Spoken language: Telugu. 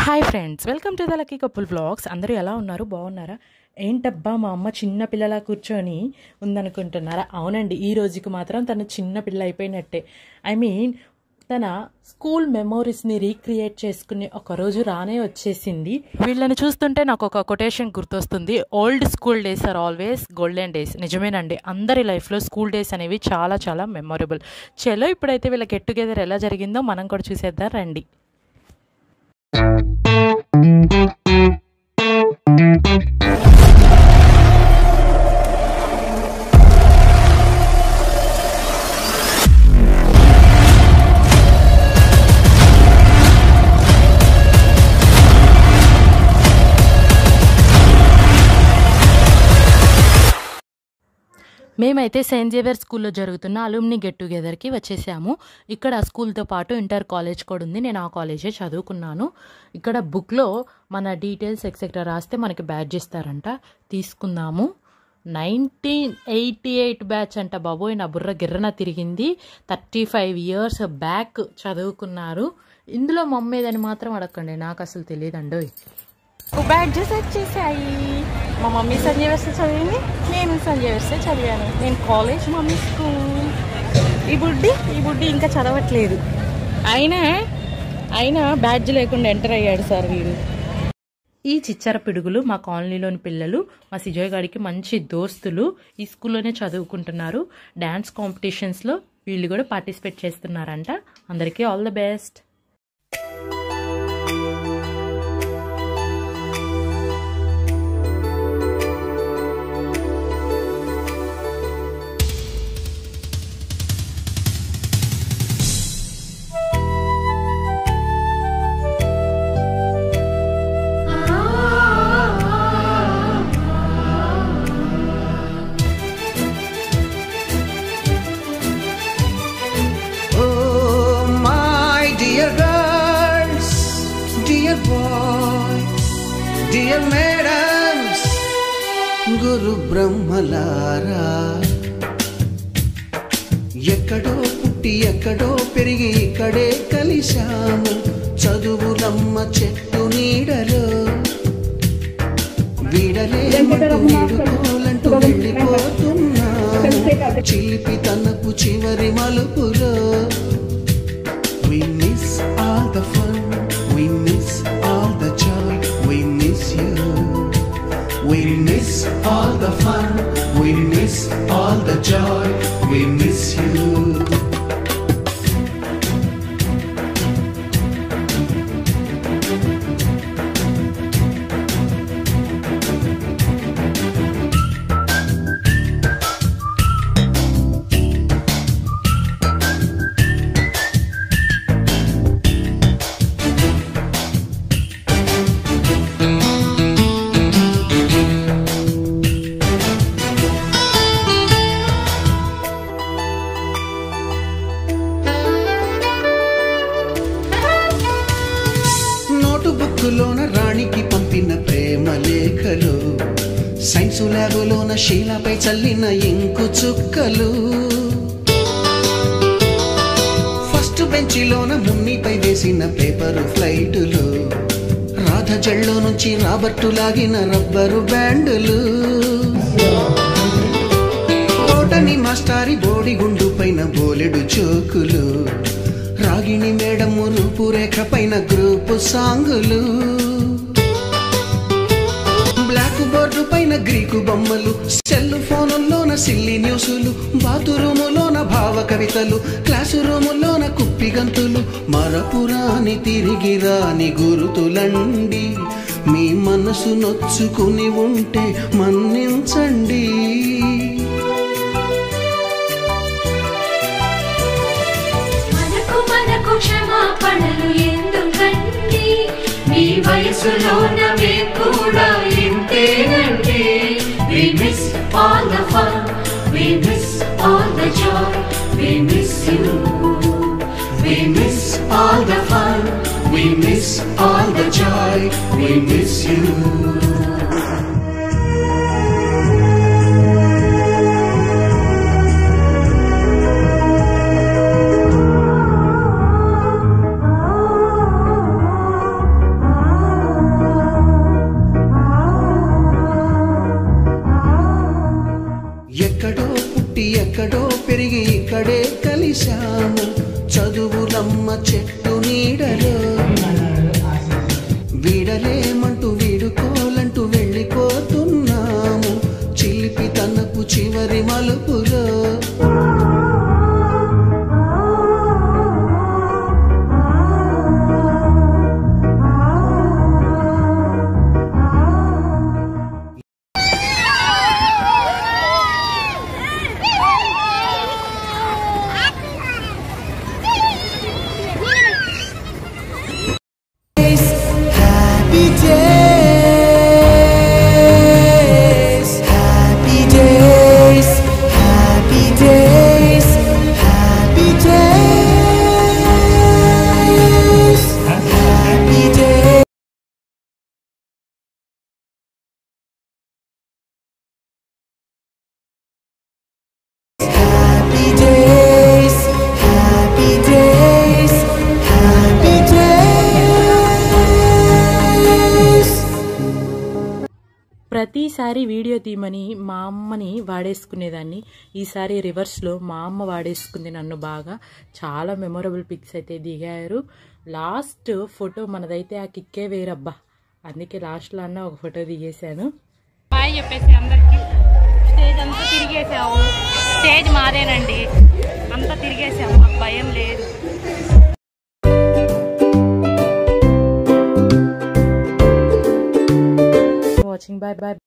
Hi friends, welcome to the lucky couple vlogs. అందరూ ఎలా ఉన్నారు? బాగున్నారా? ఏంటబ్బా మా అమ్మ చిన్న పిల్లలా కూర్చొని ఉందనుకుంటున్నారా? అవునండి, ఈ రోజుకి మాత్రం తను చిన్న పిల్ల అయిపోయినట్టే. తన స్కూల్ మెమోరీస్ని రీక్రియేట్ చేసుకుని ఒక రోజు రానే వచ్చేసింది. వీళ్ళని చూస్తుంటే నాకు ఒక కొటేషన్ గుర్తొస్తుంది, old school days are always golden days. నిజమేనండి, అందరి లైఫ్లో స్కూల్ డేస్ అనేవి చాలా చాలా మెమొరబుల్. చలో ఇప్పుడైతే వీళ్ళ గెట్ టుగెదర్ ఎలా జరిగిందో మనం కూడా చూసేద్దాం రండి. మేమైతే సెయింట్ జేవియర్ స్కూల్లో జరుగుతున్న అలుమ్ని గెట్ టుగెదర్కి వచ్చేసాము. ఇక్కడ స్కూల్తో పాటు ఇంటర్ కాలేజ్ కూడా ఉంది. నేను ఆ కాలేజే చదువుకున్నాను. ఇక్కడ బుక్లో మన డీటెయిల్స్ ఎక్సెట్రా రాస్తే మనకి బ్యాడ్జ్ ఇస్తారంట. తీసుకుందాము. 1988 బ్యాచ్ అంట. బాబోయ్, నా బుర్ర గిర్రన తిరిగింది. 35 years బ్యాక్ చదువుకున్నారు. ఇందులో మమ్మీదని మాత్రం అడగండి, నాకు అసలు తెలియదండి. బ్యాడ్జెస్ వచ్చేసాయి. మా మమ్మీ సెయింట్ జేవియర్స్ చదివింది, నేను సెయింట్ జేవియర్స్ చదివాను. నేను కాలేజ్, మమ్మీ స్కూల్. ఈ బుడ్డి ఇంకా చదవట్లేదు. అయినా బ్యాడ్జ్ లేకుండా ఎంటర్ అయ్యాడు సార్ వీడు. ఈ చిచ్చర పిడుగులు మా కాలనీలోని పిల్లలు. మా సిజయ్ గారికి మంచి దోస్తులు. ఈ స్కూల్లోనే చదువుకుంటున్నారు. డ్యాన్స్ కాంపిటీషన్స్లో వీళ్ళు కూడా పార్టిసిపేట్ చేస్తున్నారంట. అందరికీ all the best. Dear madams, గురు బ్రహ్మలారా, ఎక్కడో పుట్టి ఎక్కడో పెరిగి ఇక్కడే కలిశాము. చదువులమ్మ చెట్టు నీడలో వీడలేమంటూ వీడుకోలంటూ వెళ్ళిపోతున్నాము. చిలిపి తనపు చివరి మలుపులో we miss all the fun, we miss all the joy, we miss you. We miss all the fun, we miss all the joy, we miss you. బుక్కులోన రాణికి పంపిన ప్రేమ లేఖలు, సైన్సు ల్యాబులోన శీలపై చల్లిన ఇంకు చుక్కలు, ఫస్ట్ బెంచిలోన మున్నిపై వేసిన పేపరు ఫ్లైటులు, రాధ జల్లో నుంచి రాబర్టు లాగిన రబ్బరు బ్యాండులు, తోటని మాస్టారి బోడిగుండు పైన బోలెడు చోకులు, రాగిణి మేడము రూపురేఖ పైన గ్రూపు సాంగులు, బ్లాక్ బోర్డు పైన గ్రీకు బొమ్మలు, సెల్ ఫోనుల్లోన సిల్లి న్యూసులు, బాతురూములోన భావ కవితలు, క్లాసు రూములోన కుప్పి గంతులు, మరపురాని తిరిగి రాని గురుతులండి. మీ మనసు నొచ్చుకుని ఉంటే మన్నించండి. క్షమాపణలు ఎందుకండి? మీ వయసులోన మేము కూడా ఇంతేనండి. We miss all the fun, we miss all the joy, we miss you. We miss all the fun, we miss all the joy, we miss you. కలిశాము చదువులమ్మ చెట్టు నీడలో వీడలేమంటూ వీడుకోలంటూ వెళ్ళిపోతున్నాము చిలిపి తనకు చివరి మలుపులో ప్రతిసారి వీడియో తీయమని మా అమ్మని వాడేసుకునేదాన్ని. ఈసారి రివర్స్లో మా అమ్మ వాడేసుకుంది నన్ను బాగా. చాలా మెమొరబుల్ పిక్స్ అయితే దిగారు. లాస్ట్ ఫోటో మనదైతే ఆ కిక్కే వేరబ్బా, అందుకే లాస్ట్లో అన్న ఒక ఫోటో దిగేశాను. బాయ్ చెప్పేసి అందరికి. స్టేజ్ అంతా తిరిగేసాము. స్టేజ్ మాదేనండి, అంతా తిరిగేసాము, మాకు భయం లేదు. Watching, bye bye.